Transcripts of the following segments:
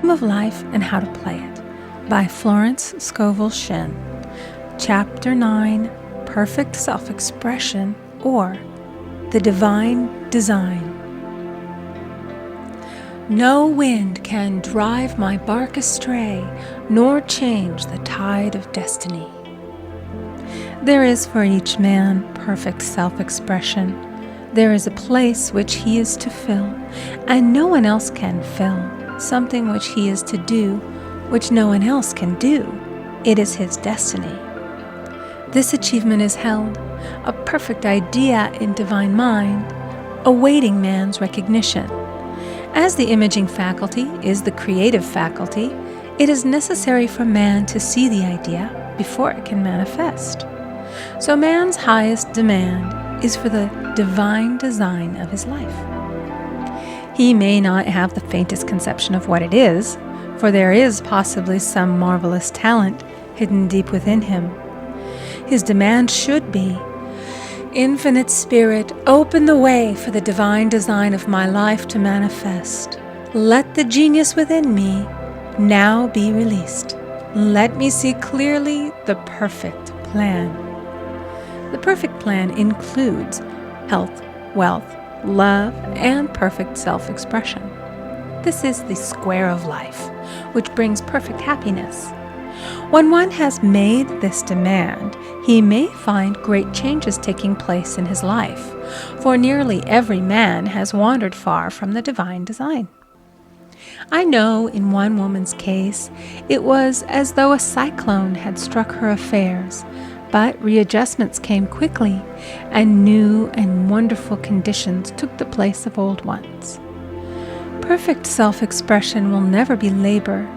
of Life and How to Play It by Florence Scovel Shinn. Chapter 9, Perfect Self-Expression, or The Divine Design. No wind can drive my bark astray, nor change the tide of destiny. There is for each man perfect self-expression. There is a place which he is to fill, and no one else can fill, something which he is to do, which no one else can do. It is his destiny. This achievement is held, a perfect idea in divine mind, awaiting man's recognition. As the imaging faculty is the creative faculty, it is necessary for man to see the idea before it can manifest. So man's highest demand is for the divine design of his life. He may not have the faintest conception of what it is, for there is possibly some marvelous talent hidden deep within him. His demand should be, Infinite Spirit, open the way for the divine design of my life to manifest. Let the genius within me now be released. Let me see clearly the perfect plan. The perfect plan includes health, wealth, love, and perfect self-expression. This is the square of life, which brings perfect happiness. When one has made this demand, he may find great changes taking place in his life, for nearly every man has wandered far from the divine design. I know in one woman's case, it was as though a cyclone had struck her affairs, but readjustments came quickly, and new and wonderful conditions took the place of old ones. Perfect self-expression will never be labor,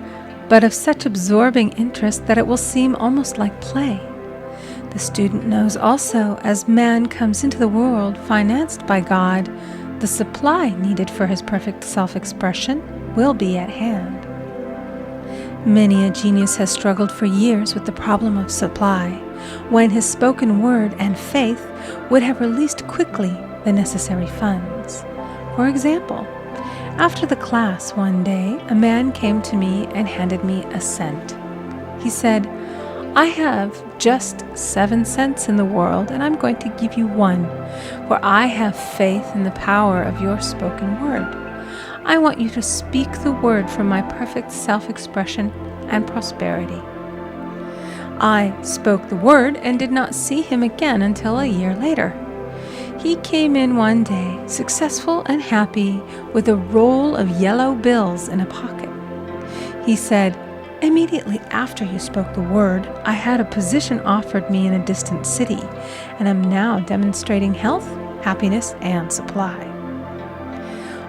but of such absorbing interest that it will seem almost like play. The student knows also, as man comes into the world financed by God, the supply needed for his perfect self-expression will be at hand. Many a genius has struggled for years with the problem of supply, when his spoken word and faith would have released quickly the necessary funds. For example, after the class one day, a man came to me and handed me a cent. He said, I have just 7 cents in the world, and I'm going to give you 1, for I have faith in the power of your spoken word. I want you to speak the word for my perfect self-expression and prosperity. I spoke the word and did not see him again until a year later. He came in one day, successful and happy, with a roll of yellow bills in a pocket. He said, immediately after you spoke the word, I had a position offered me in a distant city, and am now demonstrating health, happiness, and supply.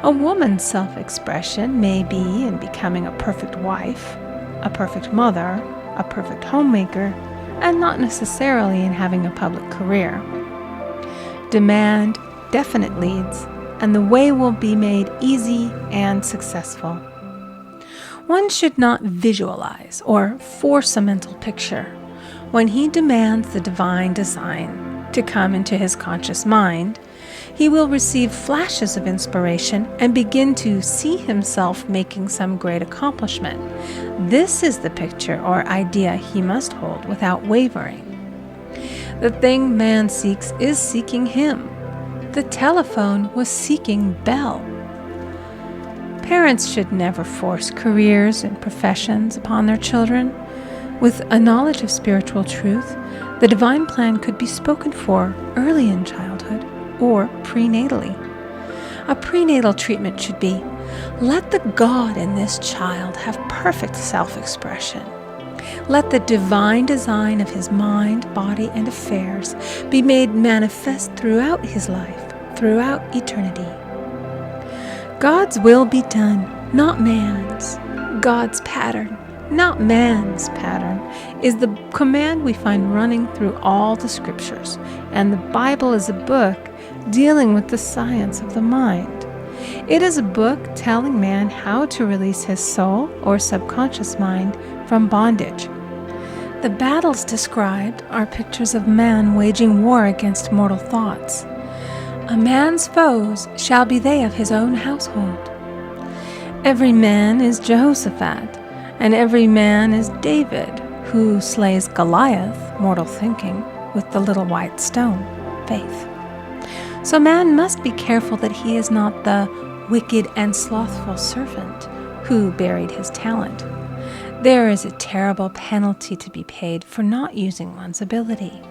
A woman's self-expression may be in becoming a perfect wife, a perfect mother, a perfect homemaker, and not necessarily in having a public career. Demand definite leads, and the way will be made easy and successful. One should not visualize or force a mental picture. When he demands the divine design to come into his conscious mind, he will receive flashes of inspiration and begin to see himself making some great accomplishment. This is the picture or idea he must hold without wavering. The thing man seeks is seeking him. The telephone was seeking Bell. Parents should never force careers and professions upon their children. With a knowledge of spiritual truth, the divine plan could be spoken for early in childhood or prenatally. A prenatal treatment should be, let the God in this child have perfect self-expression. Let the divine design of his mind, body, and affairs be made manifest throughout his life, throughout eternity. God's will be done, not man's. God's pattern, not man's pattern, is the command we find running through all the scriptures, and the Bible is a book dealing with the science of the mind. It is a book telling man how to release his soul or subconscious mind from bondage. The battles described are pictures of man waging war against mortal thoughts. A man's foes shall be they of his own household. Every man is Jehoshaphat, and every man is David, who slays Goliath, mortal thinking, with the little white stone, faith. So man must be careful that he is not the wicked and slothful servant who buried his talent. There is a terrible penalty to be paid for not using one's ability.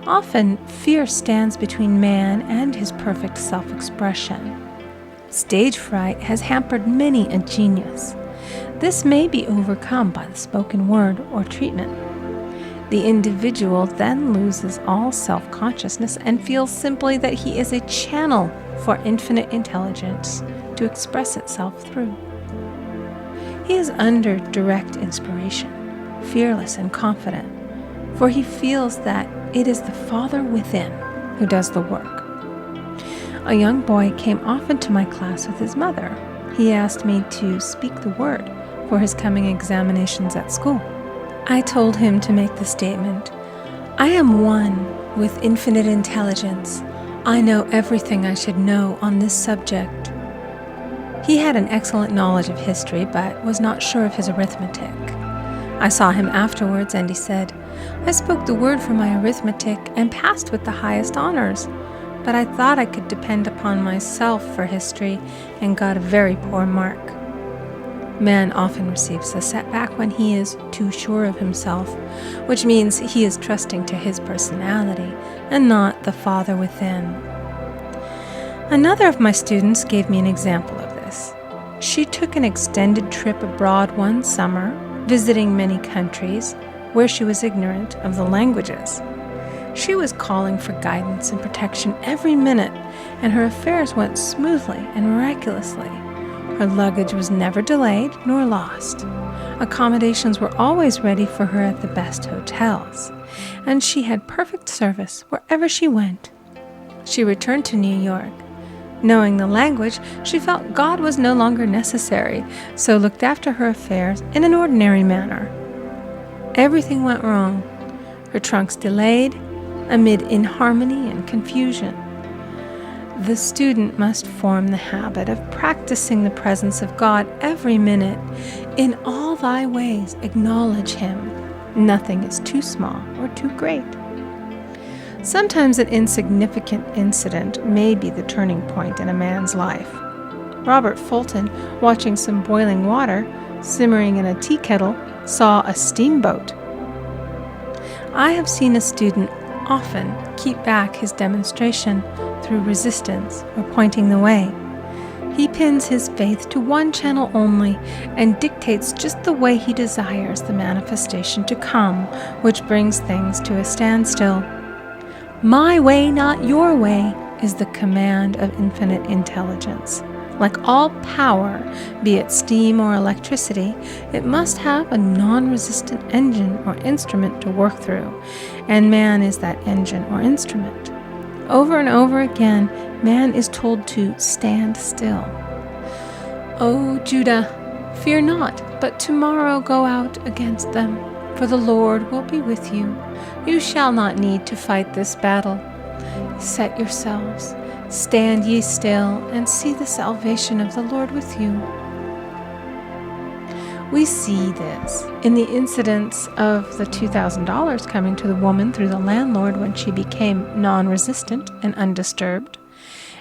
Often, fear stands between man and his perfect self-expression. Stage fright has hampered many a genius. This may be overcome by the spoken word or treatment. The individual then loses all self-consciousness and feels simply that he is a channel for infinite intelligence to express itself through. He is under direct inspiration, fearless and confident, for he feels that it is the Father within who does the work. A young boy came often to my class with his mother. He asked me to speak the word for his coming examinations at school. I told him to make the statement, "I am one with infinite intelligence. I know everything I should know on this subject." He had an excellent knowledge of history, but was not sure of his arithmetic. I saw him afterwards, and he said, "I spoke the word for my arithmetic and passed with the highest honors, but I thought I could depend upon myself for history and got a very poor mark." Man often receives a setback when he is too sure of himself, which means he is trusting to his personality and not the Father within. Another of my students gave me an example of this. She took an extended trip abroad one summer, visiting many countries where she was ignorant of the languages. She was calling for guidance and protection every minute, and her affairs went smoothly and miraculously. Her luggage was never delayed nor lost. Accommodations were always ready for her at the best hotels, and she had perfect service wherever she went. She returned to New York. Knowing the language, she felt God was no longer necessary, so looked after her affairs in an ordinary manner. Everything went wrong. Her trunks delayed, amid inharmony and confusion. The student must form the habit of practicing the presence of God every minute. In all thy ways acknowledge Him. Nothing is too small or too great. Sometimes an insignificant incident may be the turning point in a man's life. Robert Fulton, watching some boiling water simmering in a tea kettle, saw a steamboat. I have seen a student often keep back his demonstration through resistance or pointing the way. He pins his faith to one channel only and dictates just the way he desires the manifestation to come, which brings things to a standstill. My way, not your way, is the command of infinite intelligence. Like all power, be it steam or electricity, it must have a non-resistant engine or instrument to work through, and man is that engine or instrument. Over and over again, man is told to stand still. O Judah, fear not, but tomorrow go out against them, for the Lord will be with you. You shall not need to fight this battle. Set yourselves, stand ye still, and see the salvation of the Lord with you. We see this in the incidents of the $2,000 coming to the woman through the landlord when she became non-resistant and undisturbed,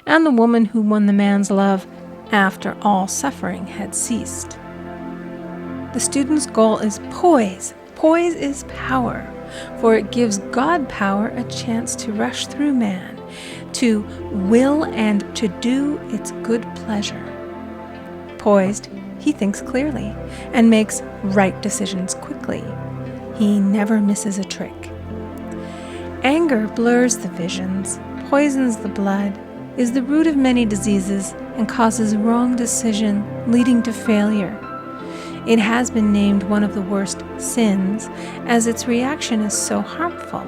and the woman who won the man's love after all suffering had ceased. The student's goal is poise. Poise is power, for it gives God power a chance to rush through man, to will and to do its good pleasure. Poised, he thinks clearly and makes right decisions quickly. He never misses a trick. Anger blurs the visions, poisons the blood, is the root of many diseases, and causes wrong decision, leading to failure. It has been named one of the worst sins, as its reaction is so harmful.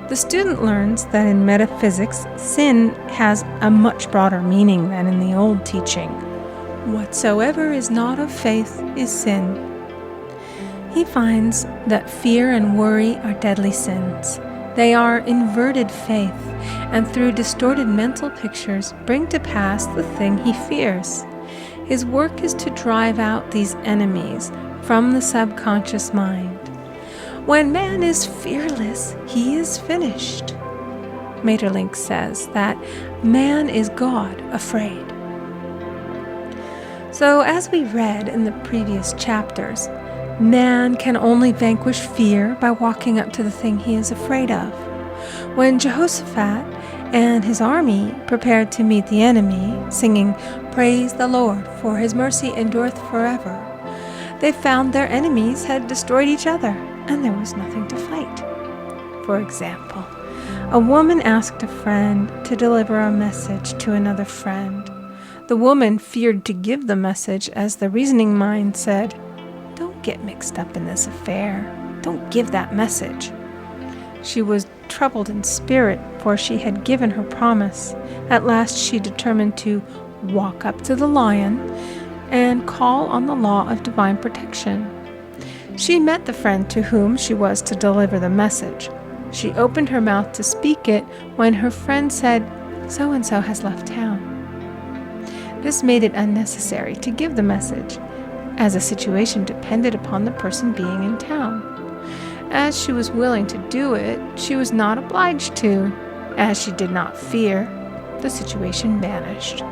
The student learns that in metaphysics, sin has a much broader meaning than in the old teaching. Whatsoever is not of faith is sin. He finds that fear and worry are deadly sins. They are inverted faith, and through distorted mental pictures bring to pass the thing he fears. His work is to drive out these enemies from the subconscious mind. When man is fearless, he is finished. Maeterlinck says that man is God afraid. So, as we read in the previous chapters, man can only vanquish fear by walking up to the thing he is afraid of. When Jehoshaphat and his army prepared to meet the enemy, singing, "Praise the Lord, for his mercy endureth forever," they found their enemies had destroyed each other, and there was nothing to fight. For example, a woman asked a friend to deliver a message to another friend. The woman feared to give the message, as the reasoning mind said, "Don't get mixed up in this affair. Don't give that message." She was troubled in spirit, for she had given her promise. At last she determined to walk up to the lion and call on the law of divine protection. She met the friend to whom she was to deliver the message. She opened her mouth to speak it when her friend said, "So-and-so has left town." This made it unnecessary to give the message, as the situation depended upon the person being in town. As she was willing to do it, she was not obliged to. As she did not fear, the situation vanished.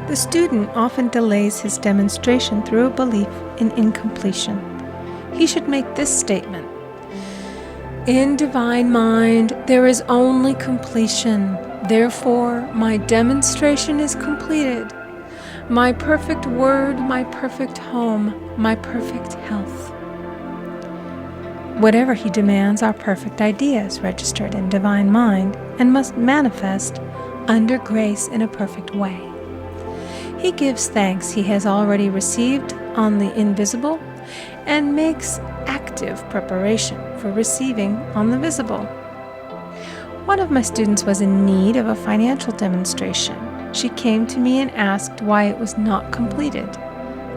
The student often delays his demonstration through a belief in incompletion. He should make this statement: "In divine mind, there is only completion. Therefore, my demonstration is completed. My perfect word, my perfect home, my perfect health." Whatever he demands are perfect ideas registered in divine mind and must manifest under grace in a perfect way. He gives thanks he has already received on the invisible and makes active preparation for receiving on the visible. One of my students was in need of a financial demonstration. She came to me and asked why it was not completed.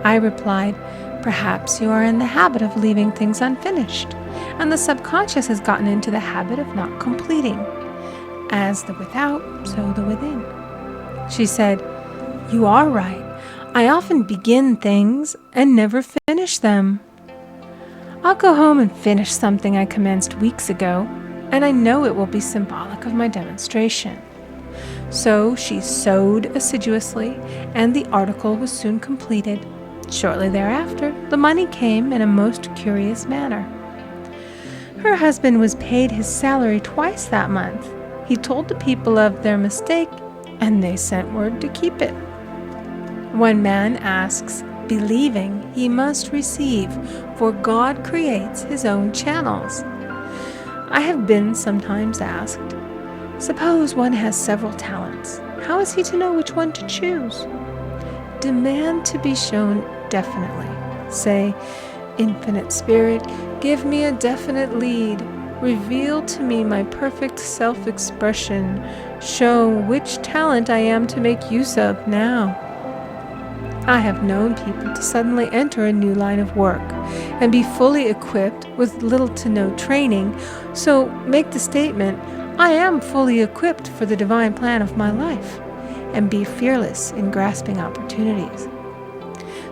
I replied, "Perhaps you are in the habit of leaving things unfinished, and the subconscious has gotten into the habit of not completing. As the without, so the within." She said, "You are right. I often begin things and never finish them. I'll go home and finish something I commenced weeks ago, and I know it will be symbolic of my demonstration." So she sewed assiduously, and the article was soon completed. Shortly thereafter, the money came in a most curious manner. Her husband was paid his salary twice that month. He told the people of their mistake, and they sent word to keep it. When man asks, believing, he must receive, for God creates his own channels. I have been sometimes asked, suppose one has several talents. How is he to know which one to choose? Demand to be shown definitely. Say, "Infinite Spirit, give me a definite lead. Reveal to me my perfect self-expression. Show which talent I am to make use of now." I have known people to suddenly enter a new line of work and be fully equipped with little to no training, so make the statement, "I am fully equipped for the divine plan of my life," and be fearless in grasping opportunities.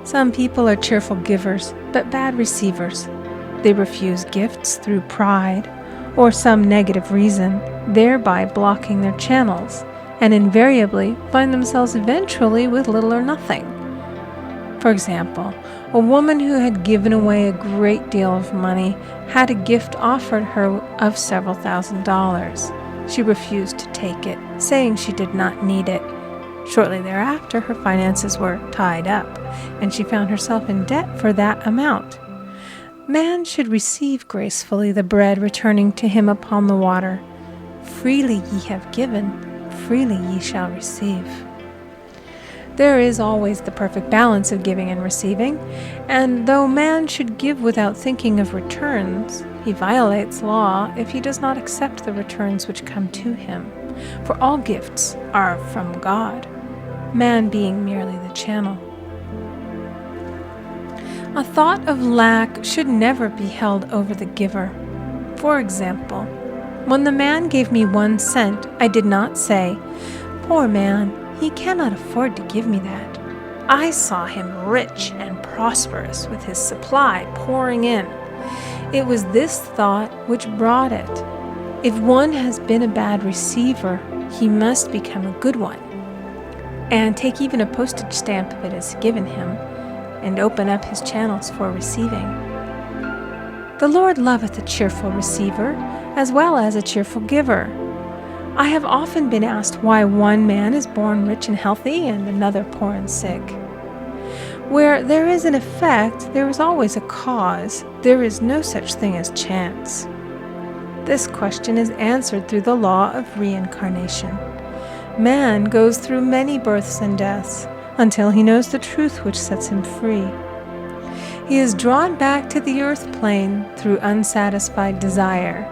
Some people are cheerful givers, but bad receivers. They refuse gifts through pride or some negative reason, thereby blocking their channels, and invariably find themselves eventually with little or nothing. For example, a woman who had given away a great deal of money had a gift offered her of several $1,000s. She refused to take it, saying she did not need it. Shortly thereafter, her finances were tied up, and she found herself in debt for that amount. Man should receive gracefully the bread returning to him upon the water. Freely ye have given, freely ye shall receive. There is always the perfect balance of giving and receiving, and though man should give without thinking of returns, he violates law if he does not accept the returns which come to him, for all gifts are from God, man being merely the channel. A thought of lack should never be held over the giver. For example, when the man gave me 1 cent, I did not say, "Poor man, he cannot afford to give me that." I saw him rich and prosperous with his supply pouring in. It was this thought which brought it. If one has been a bad receiver, he must become a good one, and take even a postage stamp if it is given him, and open up his channels for receiving. The Lord loveth a cheerful receiver, as well as a cheerful giver. I have often been asked why one man is born rich and healthy and another poor and sick. Where there is an effect, there is always a cause. There is no such thing as chance. This question is answered through the law of reincarnation. Man goes through many births and deaths until he knows the truth which sets him free. He is drawn back to the earth plane through unsatisfied desire,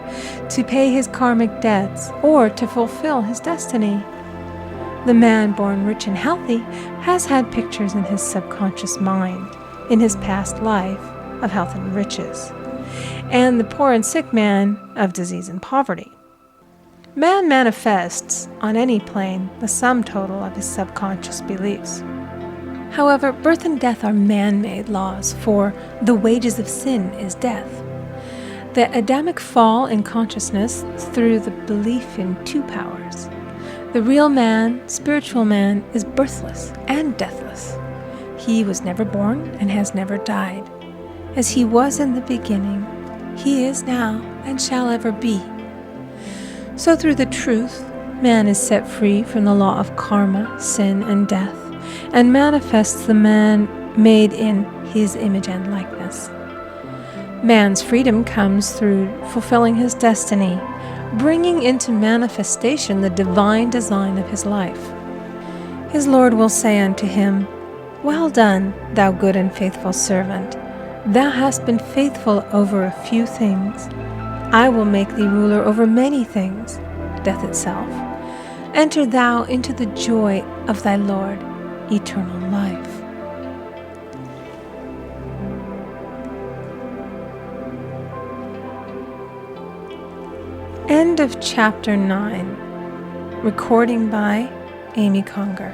to pay his karmic debts or to fulfill his destiny. The man born rich and healthy has had pictures in his subconscious mind, in his past life, of health and riches, and the poor and sick man of disease and poverty. Man manifests, on any plane, the sum total of his subconscious beliefs. However, birth and death are man-made laws, for the wages of sin is death. The Adamic fall in consciousness through the belief in two powers. The real man, spiritual man, is birthless and deathless. He was never born and has never died. As he was in the beginning, he is now and shall ever be. So through the truth, man is set free from the law of karma, sin, and death, and manifests the man made in his image and likeness. Man's freedom comes through fulfilling his destiny, bringing into manifestation the divine design of his life. His Lord will say unto him, "Well done, thou good and faithful servant. Thou hast been faithful over a few things. I will make thee ruler over many things," death itself. "Enter thou into the joy of thy Lord, eternal life." End of Chapter 9. Recording by Amy Conger.